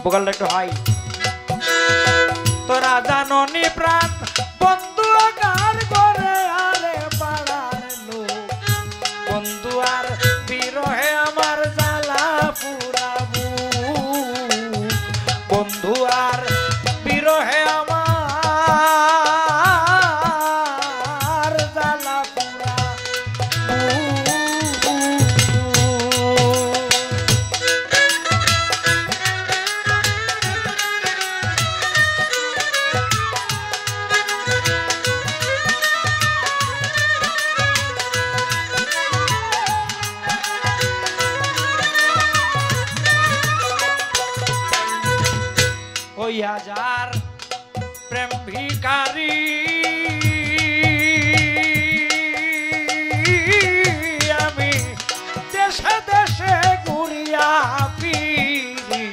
ভোকালটা একটু হাই। তোরা জাননি প্রাণ বন্ধু কার করে আরে পাড়ার লোক, বন্ধু আর বিরহে আমার জ্বালা পুরাবু, বন্ধু আর বিরহে আমার জ্বালা পুরা। ওই হাজার প্রেম ভিখারি আমি দেশে দেশে ঘুরিয়া ফিরি,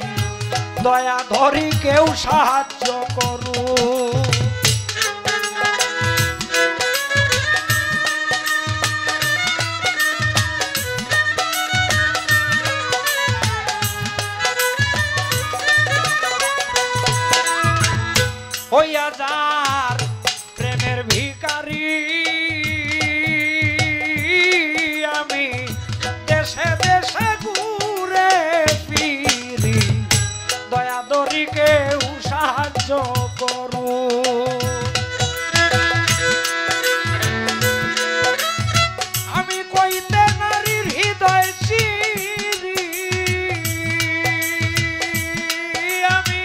দয়া ধরি কেউ সাহায্য করু। ওই হাজার প্রেমের ভিখারি আমি দেশে দেশে ঘুরে ফিরি, দয়া দরি কেউ সাহায্য করু। আমি কইতে নারীর হৃদয় চিরি, আমি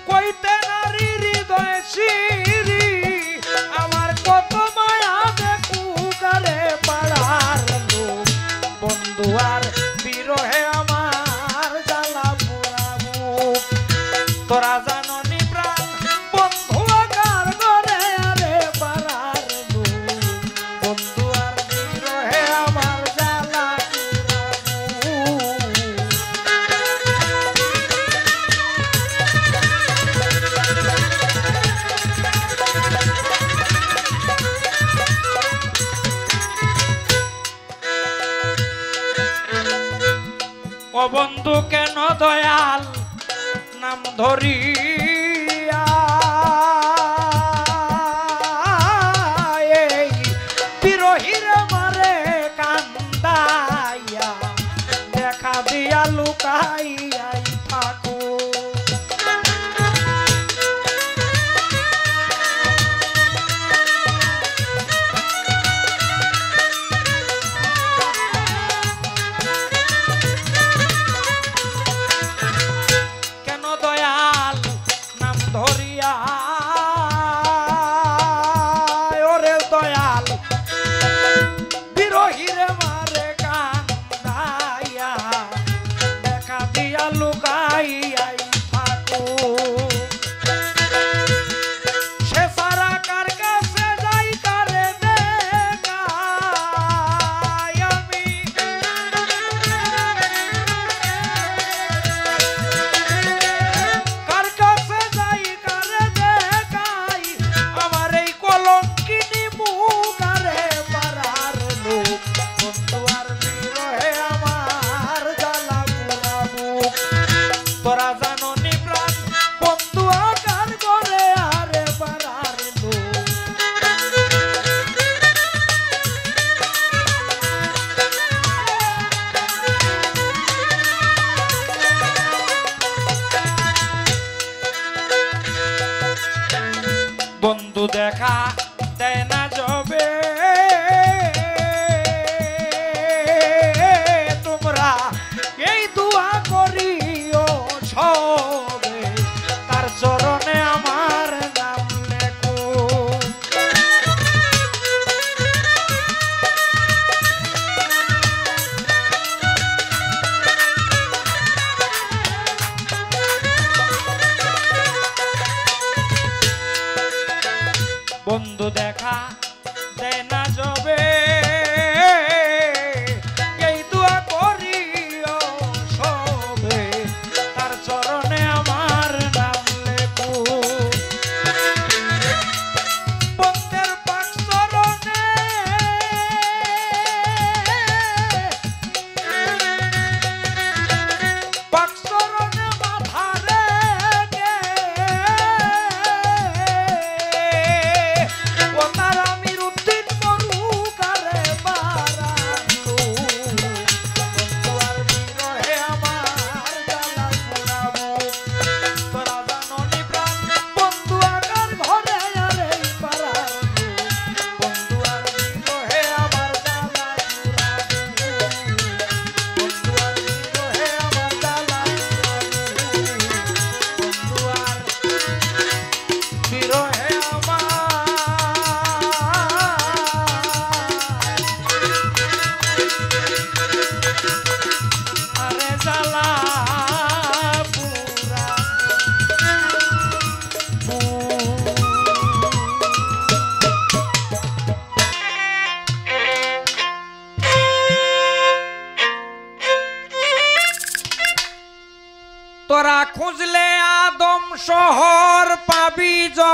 কইতে নারীর হৃদয় চিরি, আমার কত মায়া দেখু গারে পাড়ার লোক, বন্ধু আর বিরহে আমার জ্বালা পোড়াবো। তোরা জাননি প্রাণ বন্ধু কার করে আরে পাড়ার লোক, বন্ধু আর বিরহে আমার জ্বালা পোড়াবো। ও বন্ধু কেন দয়াল নাম ধরিয়া এই বিরহির মারে কান্দাইয়া, দেখা দিয়া লুকাইয়াই থাকো। কেন দয়াল নাম ধরিয়া ওরে দয়াল বিরহিরে মারে কান্দাইয়া, দেখা দিয়া লুকাইয়াই থাকো। সে সারা কার কাছে যাই কারে দেখাই, আমি কার কাছে যাই কারে দেখাই, আমার এই কলঙ্কিনী মুখ আরে পাড়ার লোক, বন্ধু আর বিরহে আমার জ্বালা পোড়াবো। তোরা জাননি প্রাণ বন্ধু কার করে আরে পাড়ার লোক, বন্ধু দেখা দেয় না যবে, তোমরা এই দুয়া করিও সবে, তার চরণে আমার নাম লেখো। বন্ধু দেখা দেয় না যবে, এই দুয়া করিও সবে, তার চরণে আমার নাম লেখো। বন্ধের পাক চরণে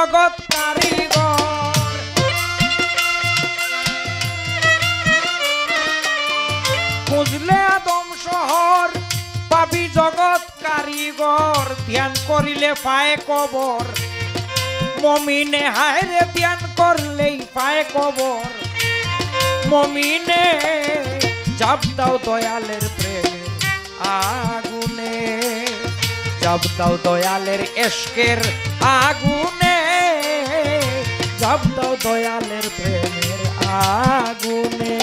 জগৎ কারিগর খুঁজলে আদম শহর পাবি জগৎ কারিগর ধ্যান করিলে পায় কবর মমিনে হায়রে ধ্যান করলেই পায় কবর মমিনে জাপ দাও দয়ালের প্রেমের আগুনে জাপ দাও দয়ালের এশকের আগুনে জাপ দাও দয়ালের প্রেমের আগুনে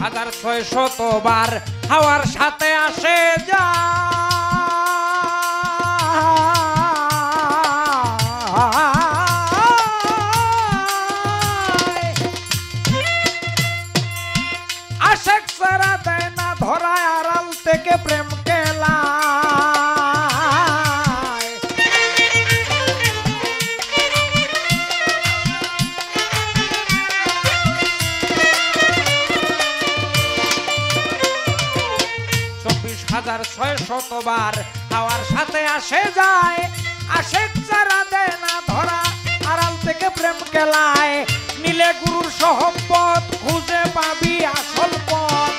হাজার ৬০০ বার হাওয়ার সাথে আসে যা আশেক সারা দেয় না ধরায় আড়াল থেকে প্রেম কেলা হাজার ৬০০ বার হাওয়ার সাথে আসে যায় আশেক যারা দেয় না ধরা আড়াল থেকে প্রেম কেলায় নীলে গুরুর সহবত খুঁজে পাবি আসল পথ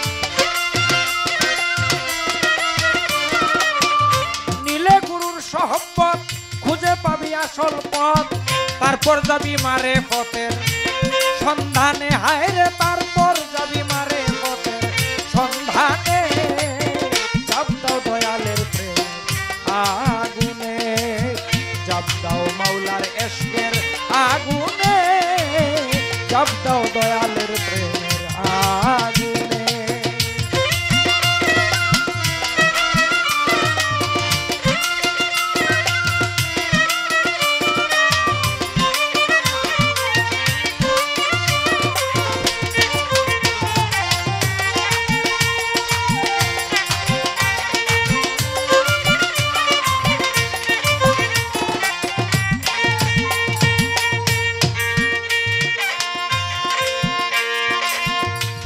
নীলে গুরুর সহবত খুঁজে পাবি আসল পথ তারপর যাবি মারে পথের সন্ধানে হায়রে তারপর যাবি মারে পথের সন্ধানে জাপ দাও দয়ালের প্রেম আগুনে জাপ দাও মাওলার এশকের আগুনে জাপ দাও দয়ালের প্রেমের আগুনে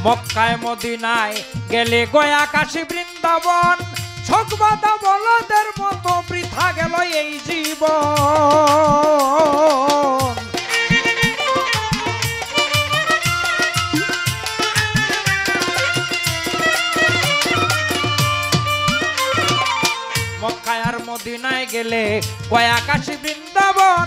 মক্কায় মদিনায় গেলে গয়া কাশী বৃন্দাবন ছকবাদা বলদের মতো বৃথা গেল এই জীবন মক্কায় আর মদিনায় গেলে গয়া কাশী বৃন্দাবন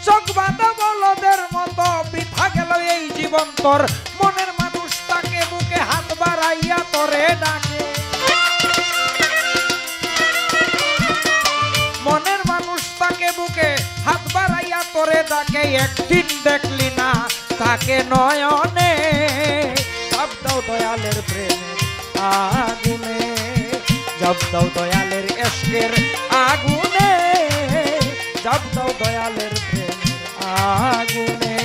ছকবাদা বলদের মতো বৃথা গেল এই জীবন তোর মনের মানুষ তাকে বুকে হাত বাড়াইয়া তোরে ডাকে মনের মানুষ তাকে বুকে হাত বাড়াইয়া তোরে ডাকে একদিন দেখলি না তাকে নয়নে জাপ দাও দয়ালের প্রেমের আগুনে জাপ দাও দয়ালের এশকের আগুনে জাপ দাও দয়ালের প্রেমের আগুনে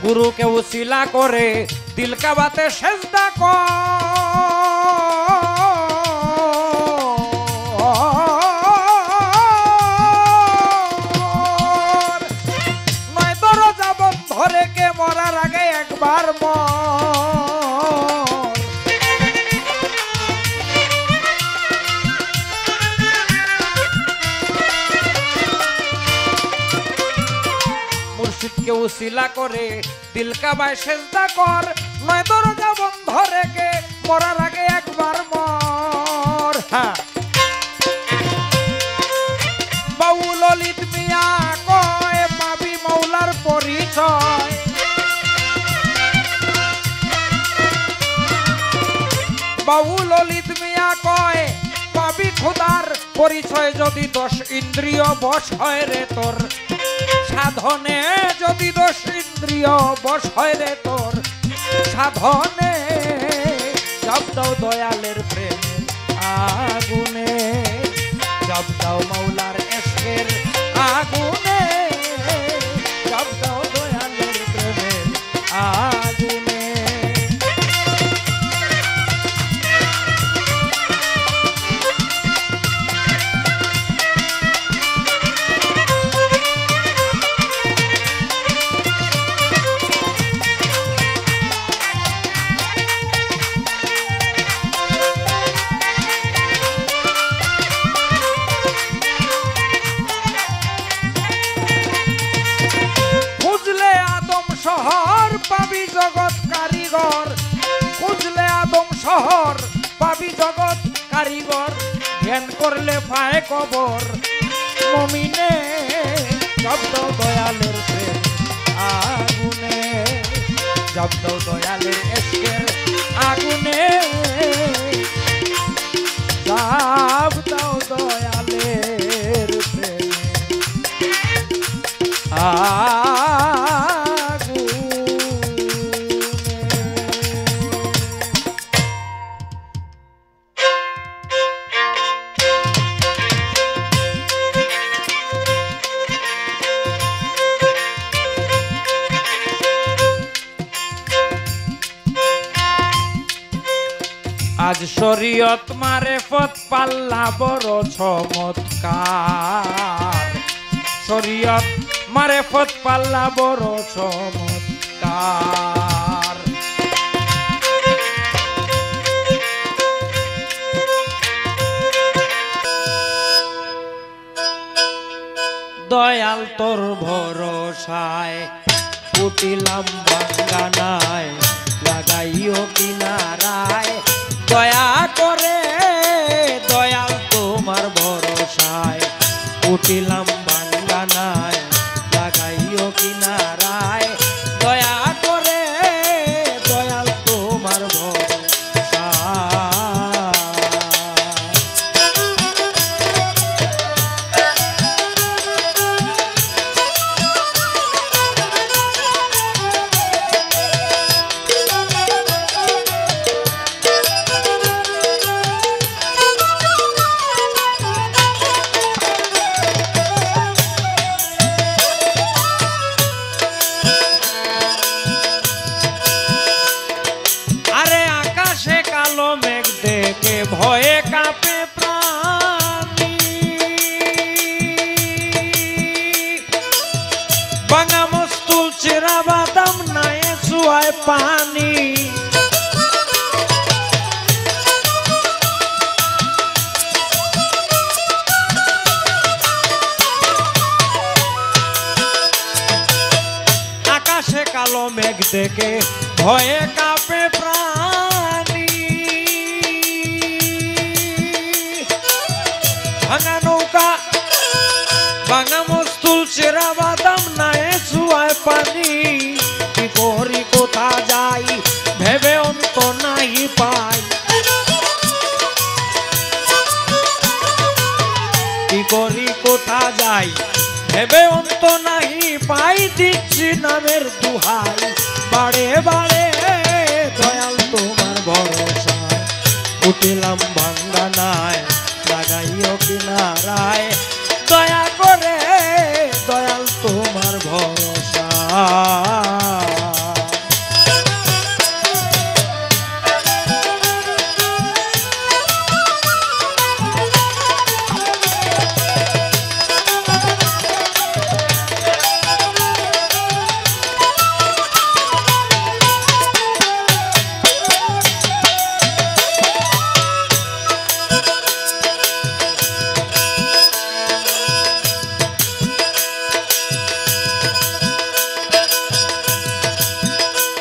গুরুকে উসিলা করে দিল কাবাতে সেজদা কর নয় দরজা বন্ধ রেখে মরার আগে একবার মুর্শিদকে উসিলা করে দিল কাবায় সেজদা কর নয় দরজা বন্ধ রেখে মরার আগে একবার মর বাউল ললিত মিয়া কয় পাবি মৌলার পরিচয় বাবু ললিত মিয়া কয় পাবি খোদার পরিচয় যদি 10 ইন্দ্রিয় বশ হয় রে তোর সাধনে যদি 10 ইন্দ্রিয় বশ হয় রে তোর সাধনে জপ দাও দয়ালের প্রেম আগুনে জপ দাও মাওলার এশকের আগুনে জপ দাও দয়ালের প্রেমের আগুনে শহর পাবি জগৎ কারিগর খুঁজলে আদম শহর পাবি জগৎ কারিগর ধ্যান করলে পায় কবর মুমিনে জব্দ দয়ালের প্রেম আগুনে জব্দ দয়ালের এশকের আগুনে জব্দ দয়ালের প্রেম আজ শরীয়ত মারেফত পাল্লা বড় চমৎকার শরীয়ত মারেফত পাল্লা বড় চমৎকার দয়াল তোর ভরসায় উঠিলাম বাঙ্গানায় লাগাইও কিনারায় দয়া করে দয়াল তোমার ভরসায় উঠিলাম বাঙ্গানায় লাগাইও কিনারায় দয়া করে দয়াল তোমার ভরসা ভয়ে কাঁপে প্রাণী বাঙা মস্তুল চেরা বাদাম নাই চুয়ায় পানি আকাশে কালো মেঘ দেখে ভয়ে কাঁপে প্রাণী ভাঙা নৌকা ভাঙা মস্তুল চেরা বাদাম নাই চুয়ায় পানি কি করি কোথা যাই ভেবে অন্ত নাই পাই কি করি কোথা যাই ভেবে অন্ত নাই পাই দিচ্ছি নামের দুহাই বাড়ে বাড়ে দয়াল তোমার ভরসা উঠিলাম বাঙ্গানায় লাগাইও কিনারায় দয়া করে দয়াল তোমার ভরসা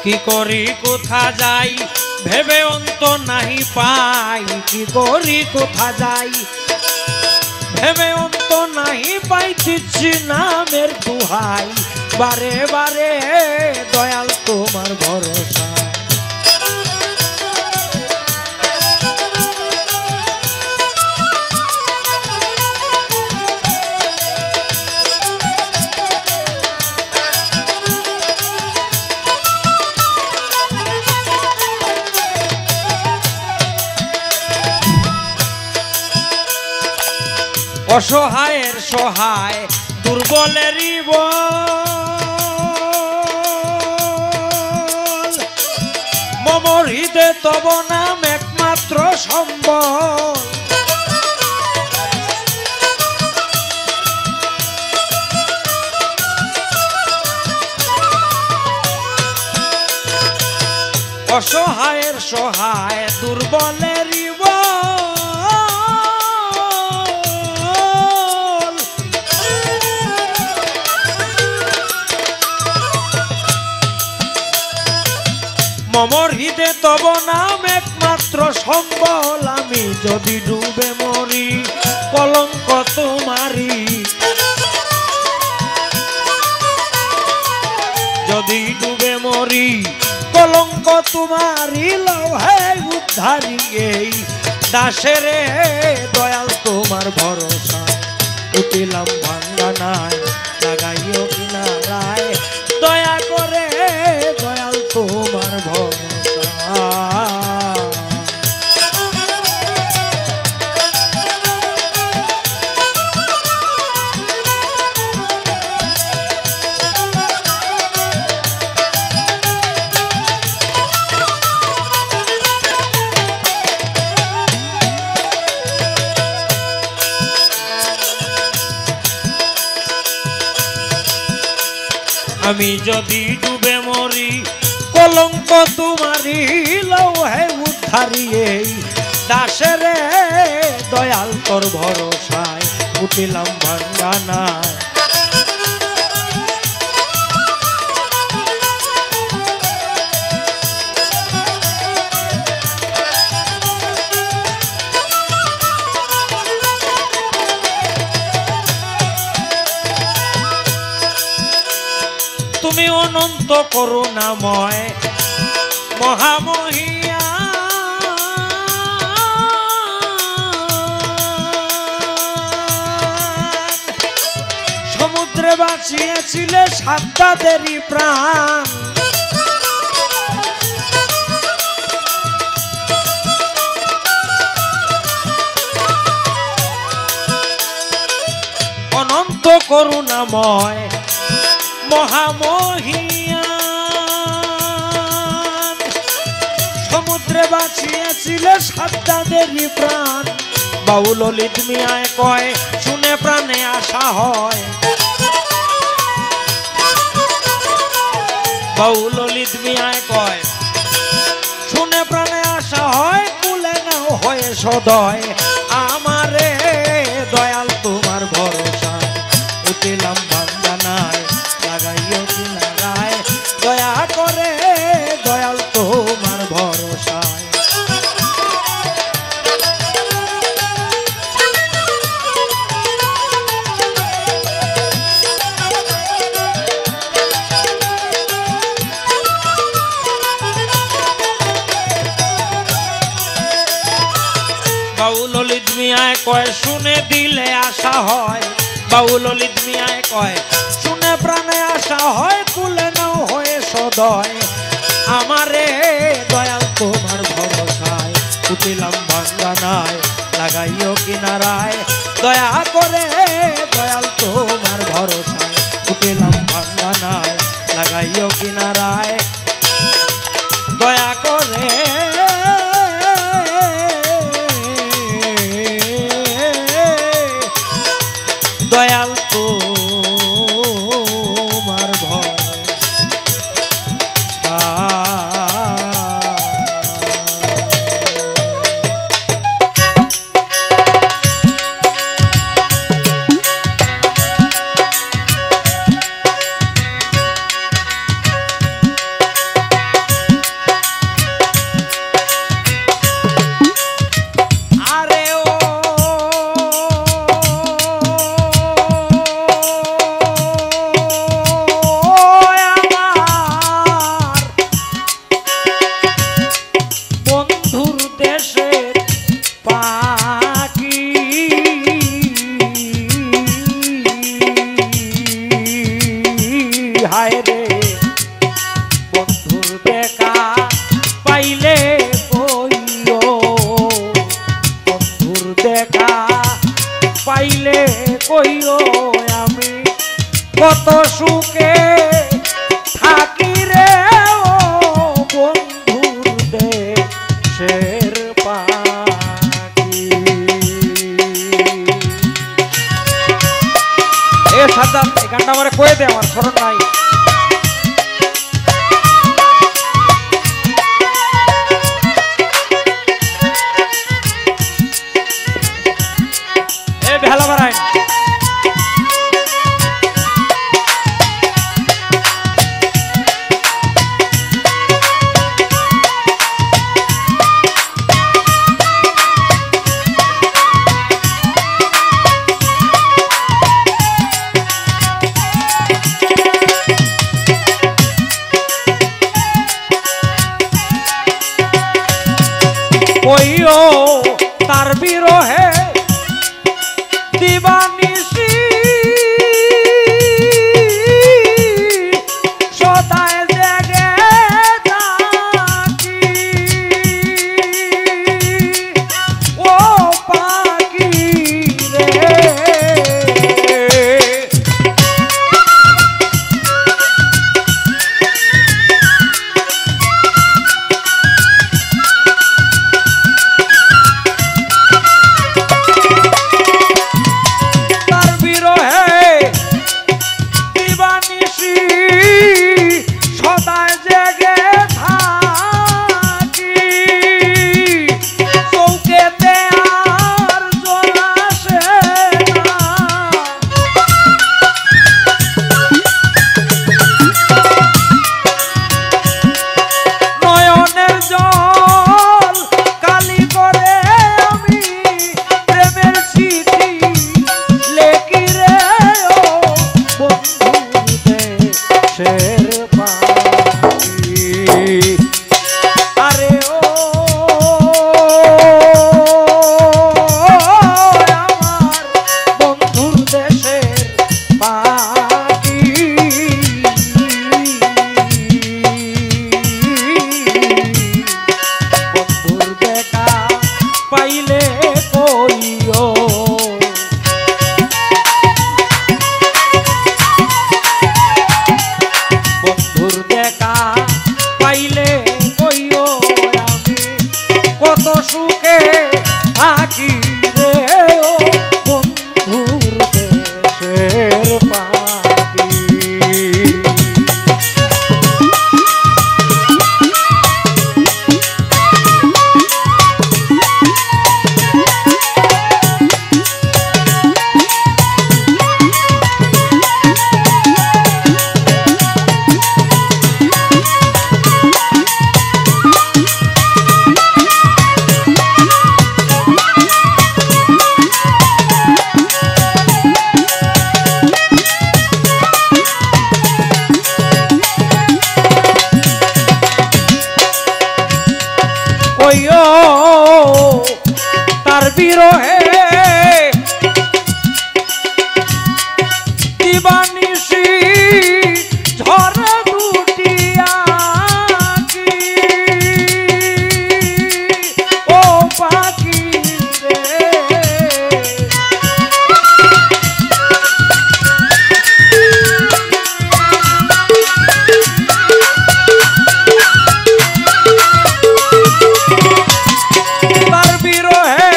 কি করি কোথা যাই ভেবে অন্ত নাহি পাই কি করি কোথা যাই ভেবে অন্ত নাহি পাই দিচ্ছি নামের দুহাই বারে বারে দয়াল তোমার ভরসা অসহায়ের সহায় দুর্বলেরই বল মম হৃদয়ে তব নাম একমাত্র সম্বল অসহায়ের সহায় দুর্বলেরই বল মম হৃদয়ে তব নাম একমাত্র সম্বল আমি যদি ডুবে মরি কলঙ্ক তোমারি যদি ডুবে মরি কলঙ্ক তোমারি লৌহে উদ্ধারি এই দাসেরে দয়াল তোমার ভরসা উঠিলাম ভাঙ্গা নাই লাগাইও কিনারায় দয়া করে দয়াল তোমার ভরসা আমি যদি ডুবে মরি কলঙ্ক তোমারি লৌহে উদ্ধারি এই দাসেরে দয়াল তোর ভরসায় উঠিলাম ভাঙ্গা নাই তুমি অনন্ত করুণাময় মহামহিয়া সমুদ্রে বাঁচিয়েছিলে সাতটাদেরই প্রাণ অনন্ত করুণাময় মহামহিয়ান সমুদ্রে বাঁচিয়েছিলে সাতটাদেরই প্রাণ বাউল ললিত মিয়ায় কয় শুনে প্রাণে আশা হয় বাউল ললিত মিয়ায় কয় শুনে প্রাণে আশা হয় কুলে নাও হয়ে সদয় আমারে দয়াল তোমার ভরসা উঠিলাম ভাঙ্গা নাই লাগাইও কিনারায় দয়া করে দয়াল তোমার ভরসায় বাউল ললিত মিয়ায় কয় শুনে দিলে আশা হয় বাউল ললিত মিয়ায় কয় শুনে প্রাণে আশা হয় কুলে নাও হয়ে সদয় আমারে দয়াল তোমার ভরসায় উঠিলাম ভাঙ্গা নাই লাগাইও কিনারায় দয়া করে দয়াল তোমার ভরসায় উঠিলাম ভাঙ্গা নাই লাগাইও কিনারায় দয়া করে দয়াল তোমার আজাদ এই গানটা আমার কয়ে দে আমার স্মরণ নাই এ বেহালা বারাই ওইও তার বিরহে দিবানিশি সদায় জেগে থাকি ও পাখি রে সদায় জেগে থাকি চৌকেতে আর জল আসে না নয়নের জল কালি করে আমি প্রেমের চিঠি লেখি রে ও বন্ধু দেশের আরে ও আমার বন্ধুর দেশের পাখি বন্ধুর দেখা পাইলে কইও বন্ধুর দেখা পাইলে কইও আমি কত সুখে থাকি রে ও বন্ধুর দেশের পাখি ওইও তার বিরহে দিবানিশি ঝড় দুটি আঁকি ও পাখি রে তার বিরহে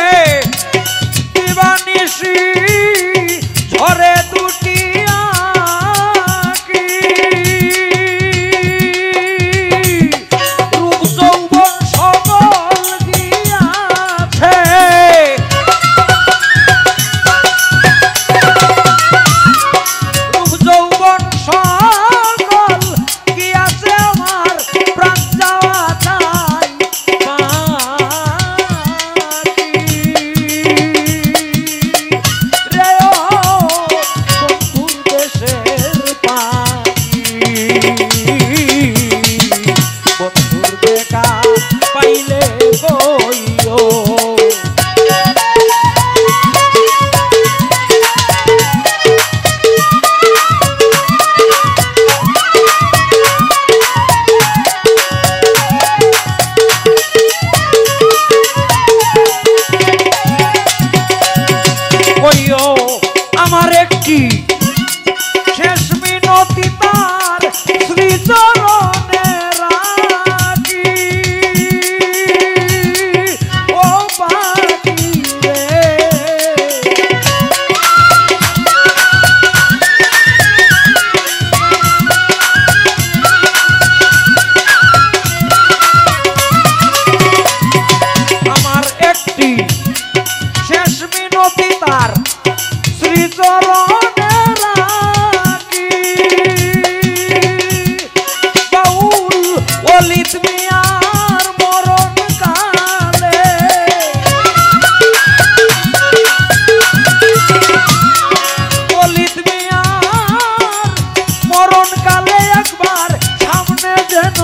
যেন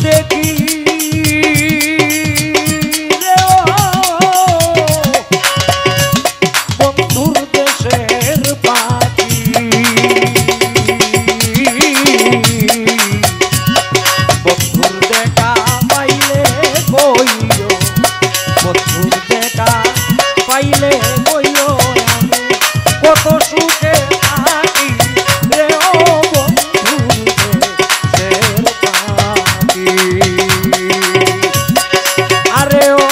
দেখি রে ও বন্ধুর দেশের পাখি বন্ধুর দেখা পাইলে কইও বন্ধুর দেখা পাইলে কইও আমি কত সুখে থাকি রে ও বন্ধুর দেশের পাখি আরে ও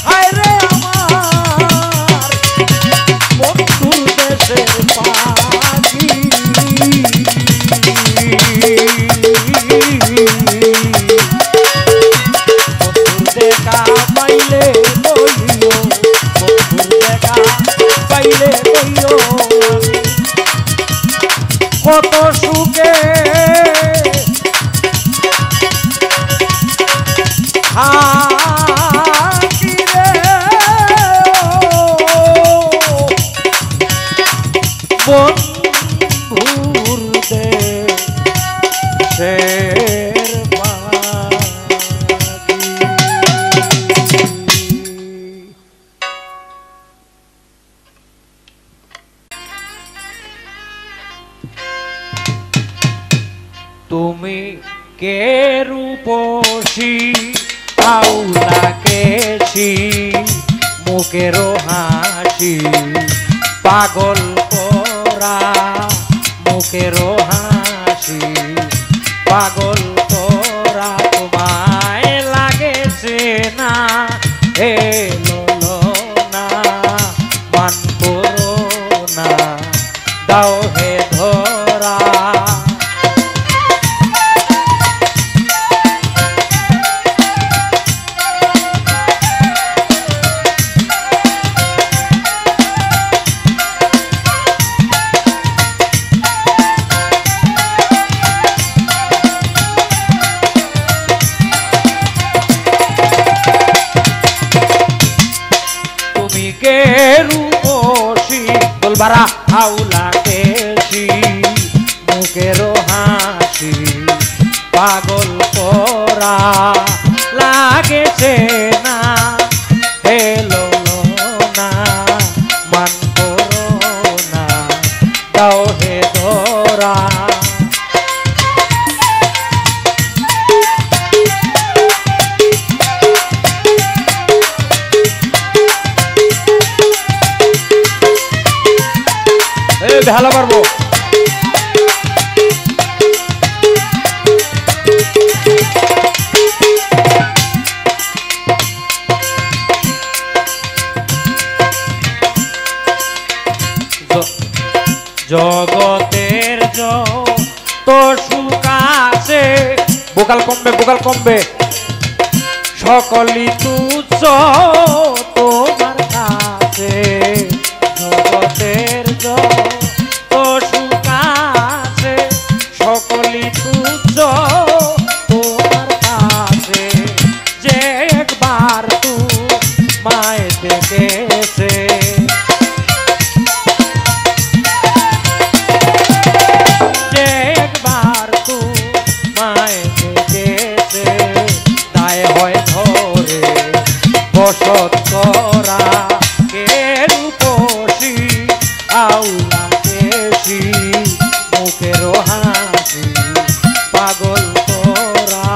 হায় রে আমার বন্ধুর দেশের পাখি দেখা পাইলে কইও বন্ধুর দেখা পাইলে কইও কত সুখে থাকি রে বন্ধুর দেশের পাখি তুমি কে রূপসী আউলা কেছি মুখের হাসি পাগল করা মুখের হাসি পাগল করা তোমায় লাগেছে না হে ললনা মান করো না দাও হে ধরা রূপসী বলবারা হাউলা কেছি মুখের হাসি পাগল করা লাগেছে না হে ললনা মান করো না দাও হে ধরা ভালো পারবো জগতের যত সুখ আছে বোকাল কমবে সকলই তুচ্ছ তোমার কাছে জগতের যত সুখ আছে সকলই তুচ্ছ তোমার কাছে যে একবার তোমায় দেখেছে যে একবার তোমায় দেখেছে দায় হয় ধরে বসত করা কে রূপসী আউলা কেছি মুখের হাসি পাগল করা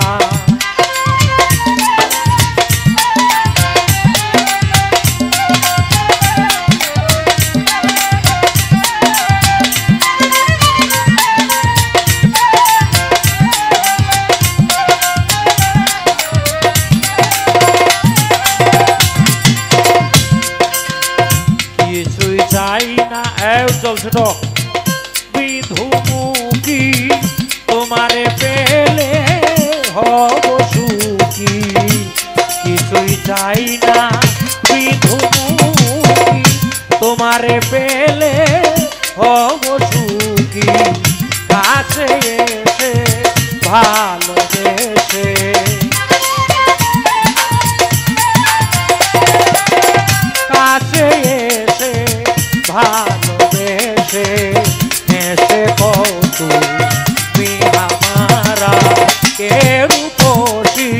কিছুই চাই না চলছে তো বিধুমুখী তোমারে পেলে হব সুখী কিছুই চাই না বিধুমুখী তোমারে পেলে হব সুখী কাছে এসে ভালোবেসে কাছে এসে ভালোবেসে হেসে তুমি আমারা কে রূপসী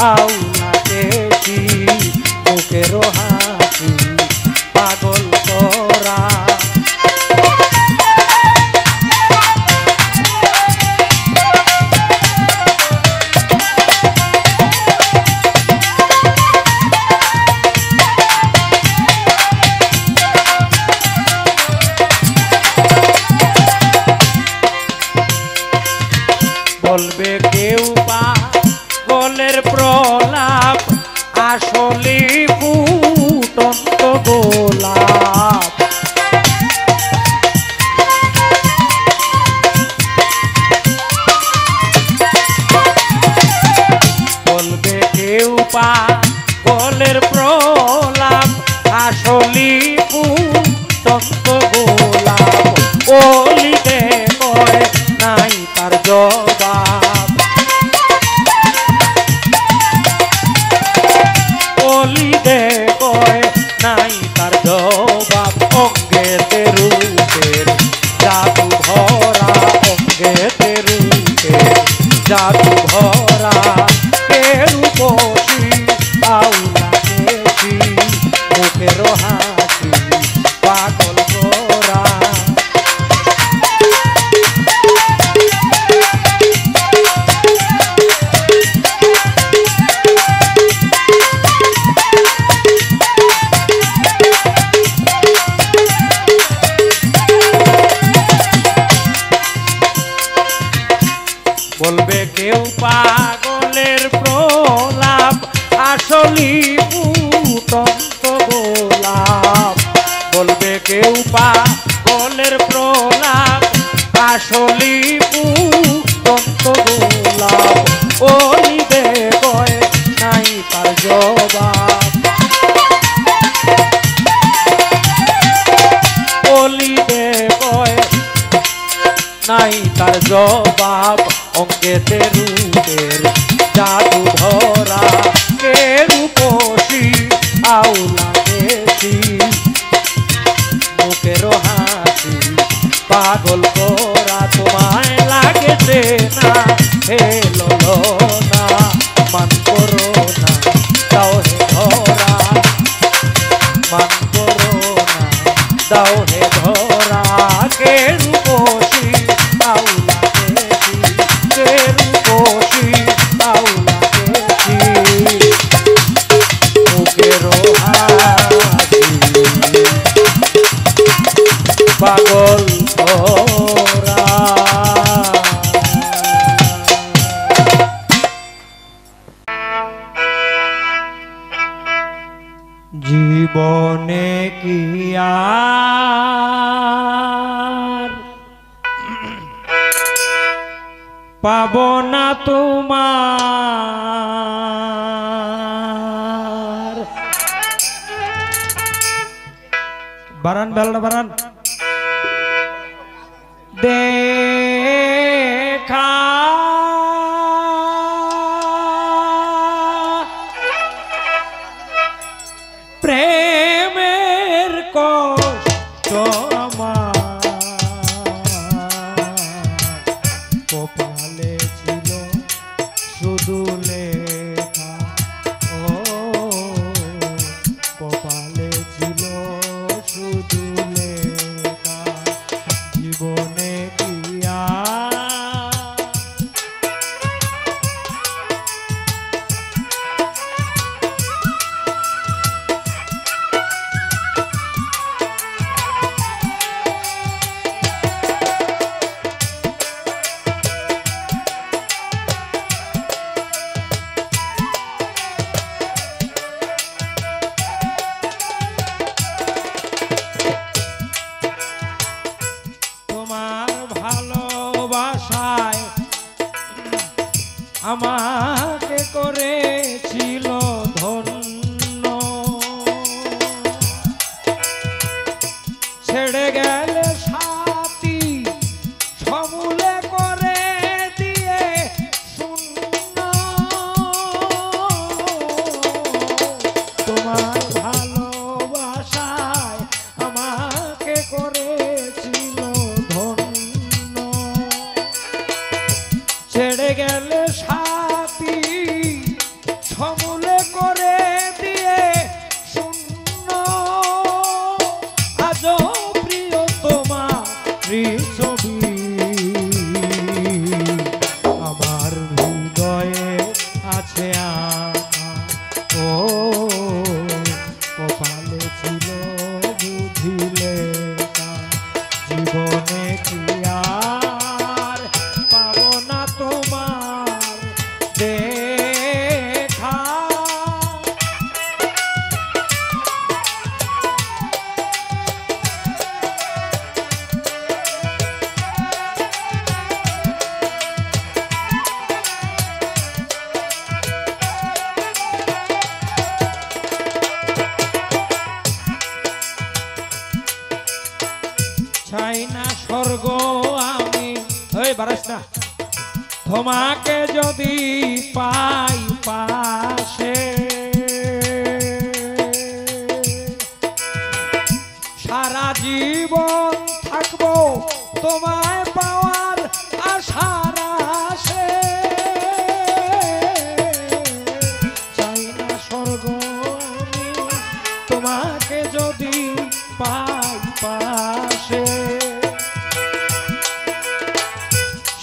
আউলা দেশি মুখের হাসি পাগল করা বলবে কেউ পাগলের প্রলাপ আসলে ফুটন্ত গোলাপ বলবে কেউ পাগলের প্রলাপ আসলে ফুটন্ত গোলাপ বলিতে কয় নাই তার জবাব বলিতে কয় নাই তার জবাব অঙ্গেতে রূপের জাদু ভরা অঙ্গেতে রূপের জাদু ভরা কে রূপসী আউলা দেশি মুখের হাসি পাগল করা বলবে কেউ পাগলের প্রলাপ আসলি ফুটন্ত গোলাপ বলবে কেউ পাগলের প্রলাপ আসলি ফুটন্ত গোলাপ বলিবে কয় নাই তার জবাব বলিবে কয় নাই তার জবাব অঙ্গেতে রূপের জাদু ভরা কে রূপসী আউলা দেশি মুখের হাসি পাগল করা তোমায় লাগেছে না হেলো না মান করো না দাও হে ধরা মান করো না দাও হে ধরা কে রূপসী আউলা দেশি কে রূপসী আউলা দেশি মুখের হাসি পাগল করা জীবনে কি আর পাব না তোমার বারান বেলটা বারান দেখা প্রেমের কষ্ট আমার কপালে ছিল শুধু লেখা ও কপালে ছিল শুধু লেখা জীবনে কি ভালোবাসায় আমাকে করেছিল ধন্য, ছেড়ে গেলে সাথী সমূলে করে দিয়ে শূন্য। তোমার ভালোবাসায় আমাকে চাই না স্বর্গ আমি ওই বারস না তোমাকে যদি পাই পাশে সারা জীবন থাকবো তোমায় পাওয়ার আশার আশে চাই না স্বর্গ আমি তোমাকে যদি পাই পাশে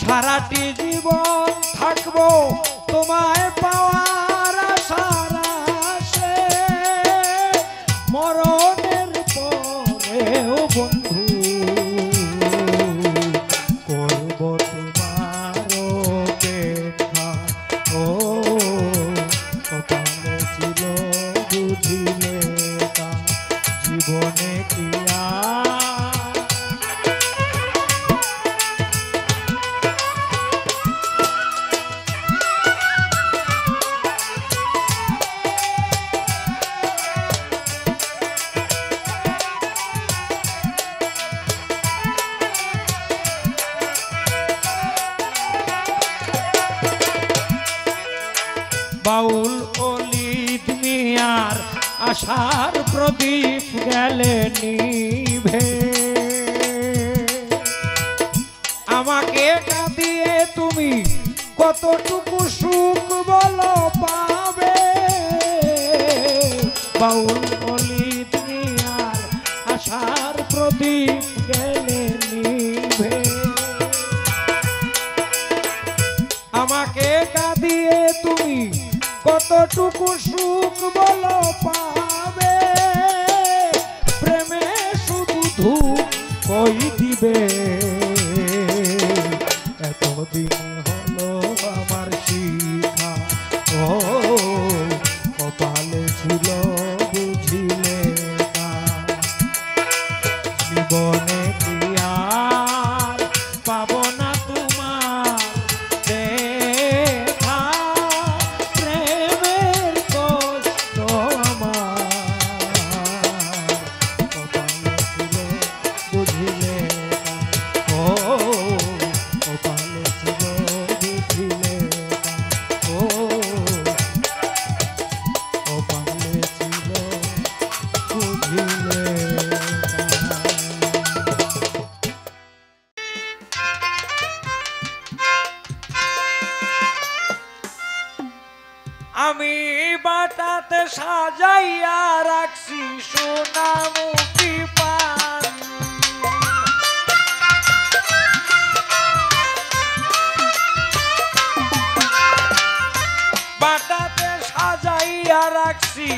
সারাটি জীবন থাকবো তোমায় পাওয়ার আশার আশে মরণের পরেও বন্ধু করব তোমার অপেক্ষা ও কপালে ছিল বুঝিলে তা জীবনে কি বাউল অলিদ মিয়ার আশার প্রদীপ গেলে নিভে আমাকে কাঁদিয়ে তুমি কতটুকু সুখ বলো পাবে বাউল অলিদ মিয়ার আশার প্রদীপ গেলে নিভে আমাকে কাঁদিয়ে তুমি কতটুকু সুখ বলো পাবে প্রেমে শুধু ধূপ কই দিবে এতদিন হলো আমার শিখা ও কপালে ছিল বুঝিলে না জীবনে কি আর পাবো না তোমার দেখা প্রেমের কষ্ট আমার কপালে ছিল বুঝিলে না ও কপালে ছিল বুঝিলে না ও কপালে ছিল বুঝিলে না আমি বাটাতে সাজাইয়া রাখছি সোনামুখী পান বাটাতে সাজাইয়া রাখছি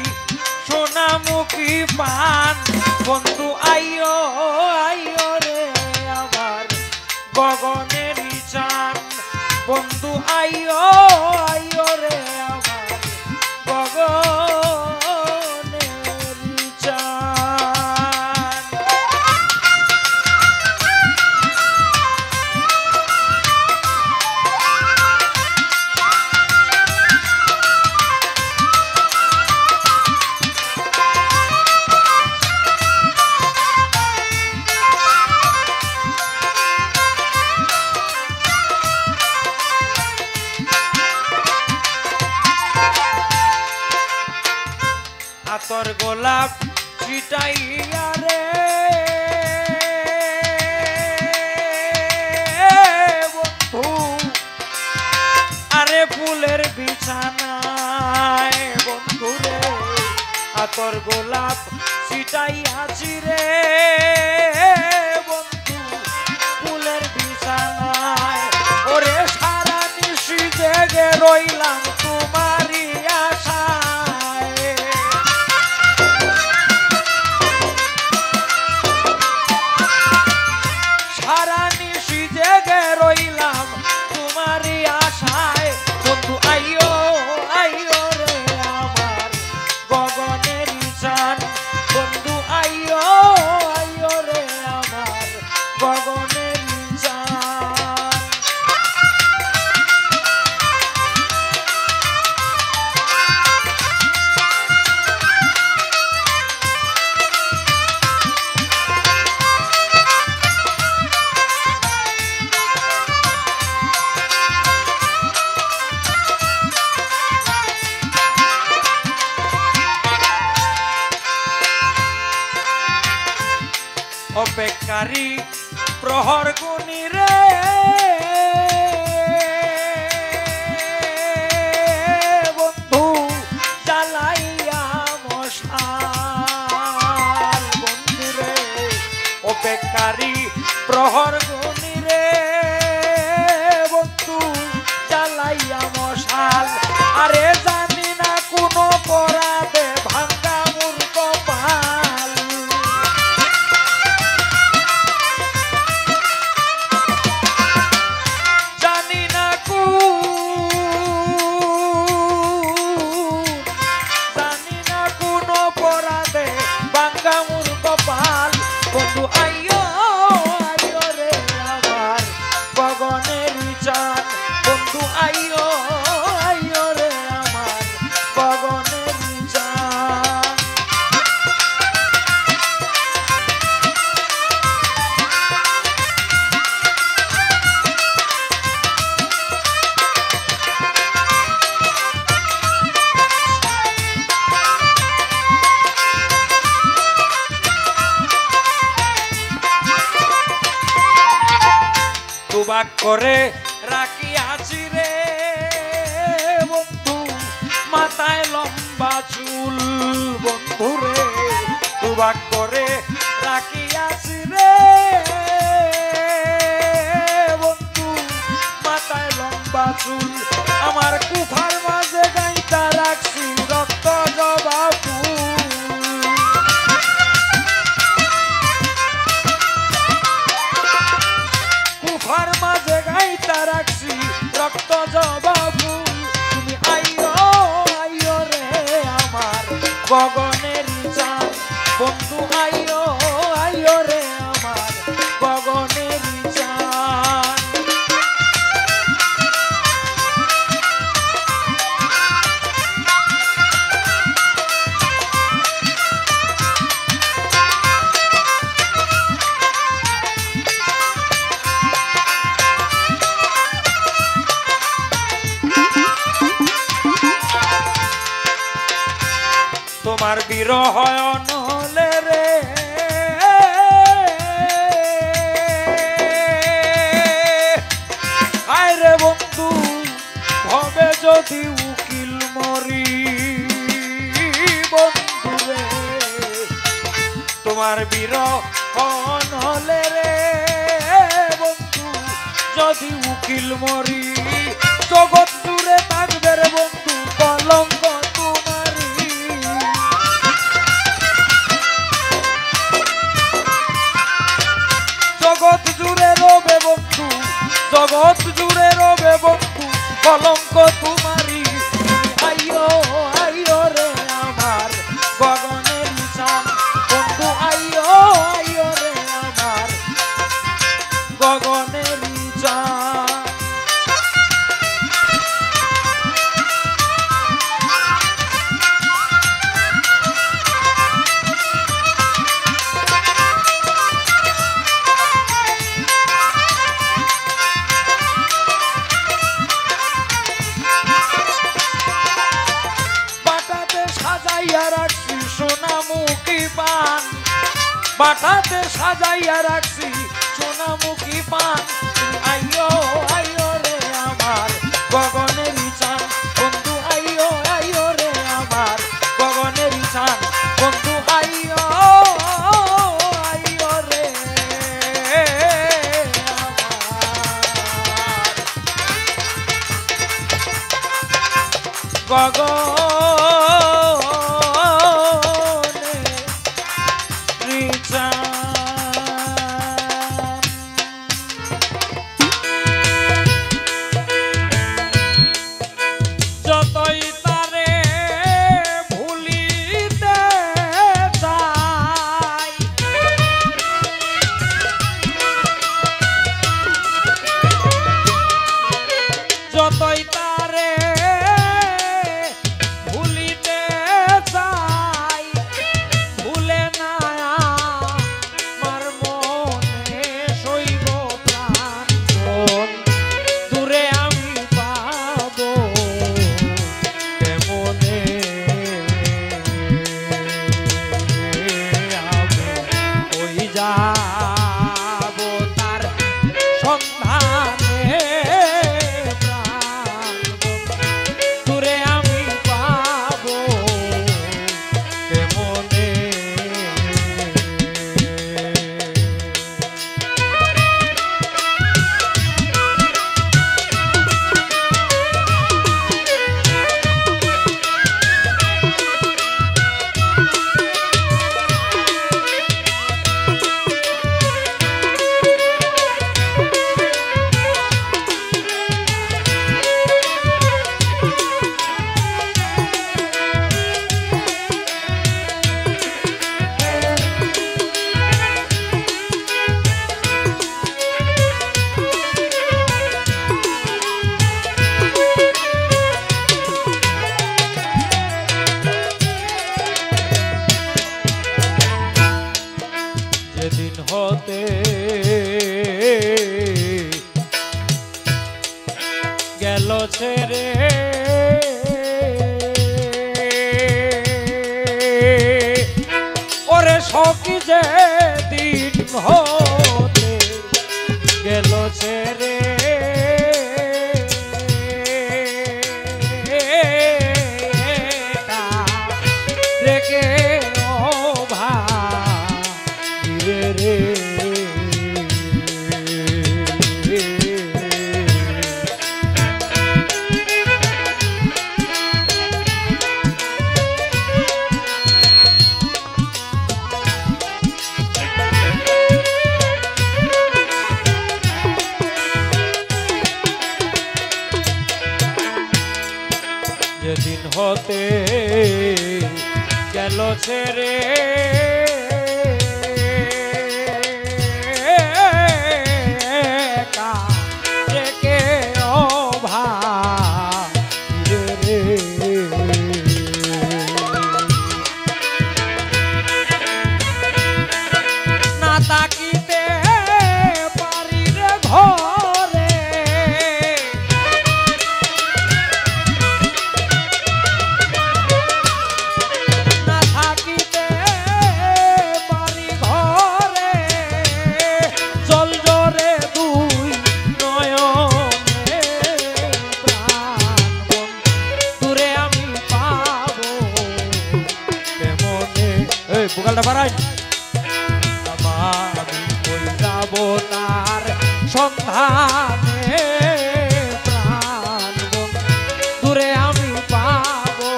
সোনামুখী পান বন্ধু আইও আইও রে আমার গগনের চান বন্ধু আইও আইও রে আমার গগনের চান আতর গোলাপ ছিটাইয়া রে বন্ধু আরে ফুলের বিছানায় বন্ধু রে আতর গোলাপ ছিটাইয়াছি রে বন্ধু ফুলের বিছানায় ওরে সারা নিশি জেগে রইলাম তোমারই আশায় সারা নিশি জেগে রইলাম তোমারই আশায় বন্ধু আইও আইও রে আমার গগনের চান বন্ধু আইও আইও রে আমার অপেক্ষারি প্রহর গুনি রে বন্ধু জ্বালাইয়া মশাল বন্ধু রে অপেক্ষারি প্রহর গুনি রে বন্ধু জ্বালাইয়া মশাল আরে জানি না কোন পরাদে ভাঙ্গা মোর কপাল জানি না কোন পরাদে ভাঙ্গা মোর কপাল বন্ধু আইয়ো আইয়ো রে আমার গগনের চাঁদ বন্ধু আইয়ো আইয়ো রে আমার গগনের চাঁদ তুবাক করে রাখিয়াছি রে বন্ধু মাথায় লম্বা চুল বন্ধু রে তুবাক করে রাখিয়াছি রে বন্ধু মাথায় লম্বা চুল আমার কুফার মাঝে গাইতা রাখছি রক্ত জবা ফুল কুফার মাঝে গাইতা রাখছি রক্ত জবা ফুল তুমি আইয়ো আইয়ো রে আমার গগনের চাঁদ বন্ধু আইয়ো আইয়ো রে আমার গগনের চাঁদ তোমার বিরহ নলে রে আয় রে বন্ধু হবে যদি উকিল মরি বন্ধু রে তোমার বিরহ নলে রে বন্ধু যদি উকিল মরি জগৎ জুড়ে থাকবে রে বন্ধু কলঙ্ক জগৎ জুড়ে রবে বন্ধু জগৎ জুড়ে রবে বন্ধু কলঙ্ক তোমারি আইয়ো আইয়ো রে আমার গগনের চাঁদ বন্ধু আইয়ো আইয়ো রে আমার গগনের চাঁদ সোনামুখী পান বাটাতে সাজাইয়া রাখছি সোনামুখী পান আইয়ো আইয়ো রে আমার গগনের চাঁদ বন্ধু আইয়ো আইয়ো রে আমার গগনের চাঁদ বন্ধু আইয়ো আইয়ো রে আমার যতই তারে ভুলিতে চাই যতই তারে ভুলিতে ছেড়ে ওরে সখী যে দিন হতে গেল ছেড়ে রেখে ও ভাই রে যেদিন হতে গেল ছেড়ে রেখে ও ভাই রে না তাকিতে পারি রে ঘরে বুকালটা বাড়াই আমি কই যাব তার সন্ধানে প্রাণ দূরে আমি পাবো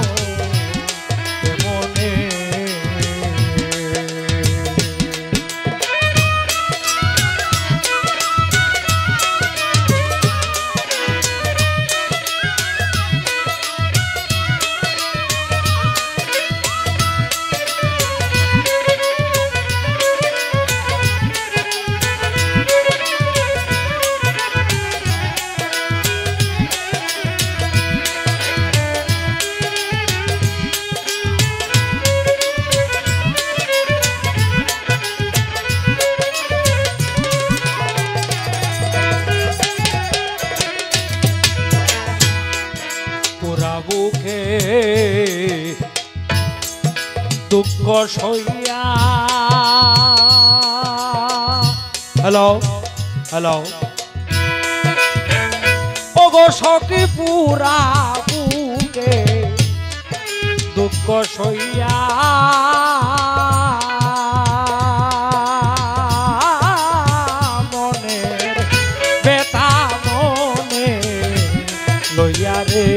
মনে বুকে দুঃখ সইয়া হ্যালো হ্যালো ওগো সখী পুরা বুকে দুঃখ সইয়া মনের বেতা মনে লইয়া রে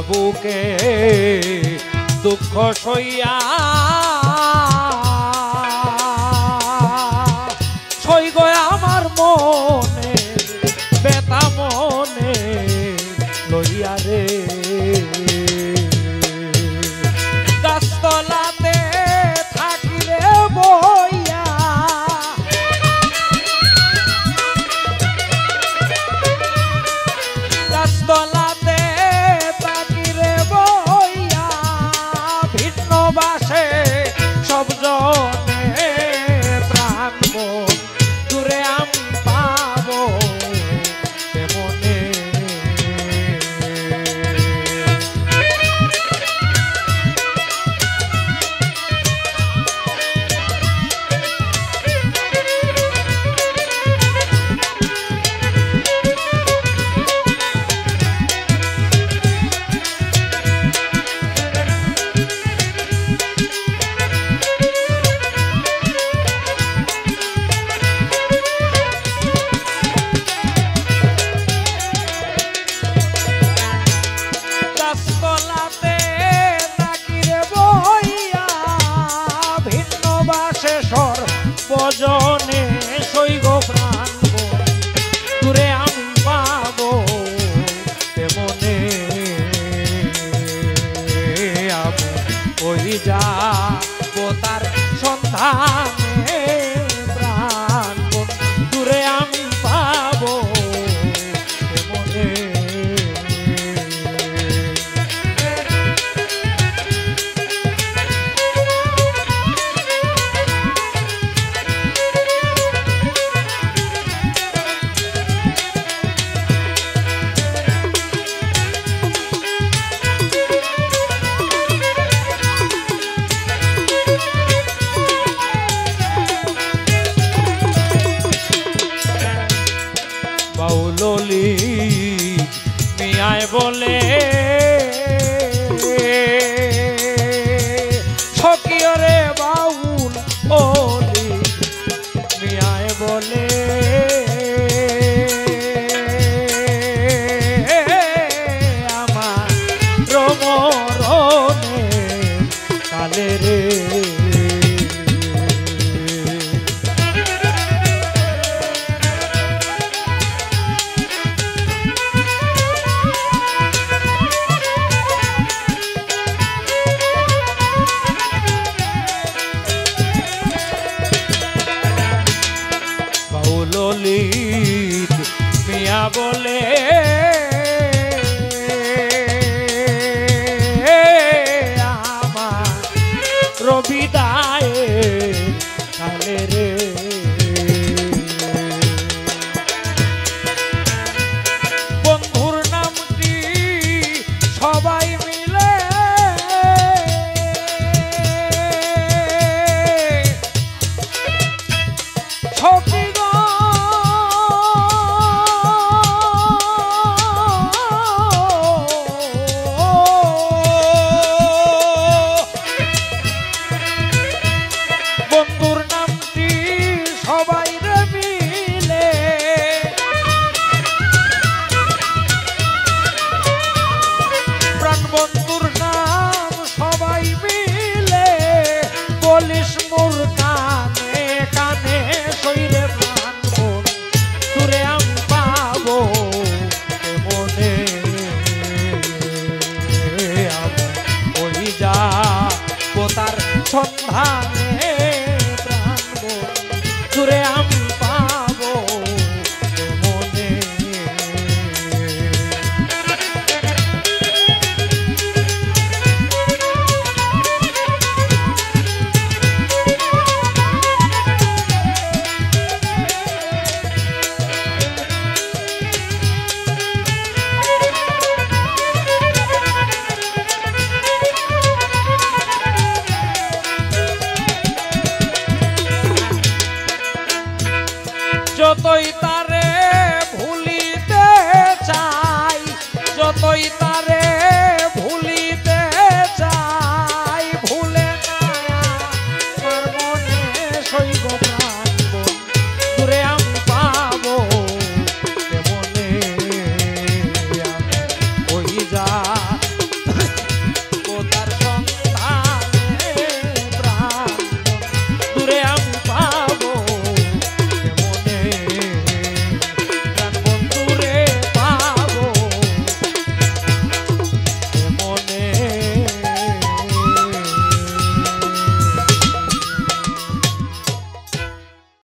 বুকে দুঃখ সইয়া সই গো আমার মনে বেতা মনে লইয়া রে গাছতলাতে থাকি রে বইয়া গাছতলাতে সব জনে প্রাণ দূরে আমি পাবো মনে সর্বজনে সৈগ প্রাণ দূরে আমি পাবো তেমনে আমি ওই যাবো তার সন্ধানে প্রাণ কালে রে। ললিত মিয়া বলে আমার রবিদায় কালে রে। বন্ধুর নামটি সবাই মিলে সন্ধানে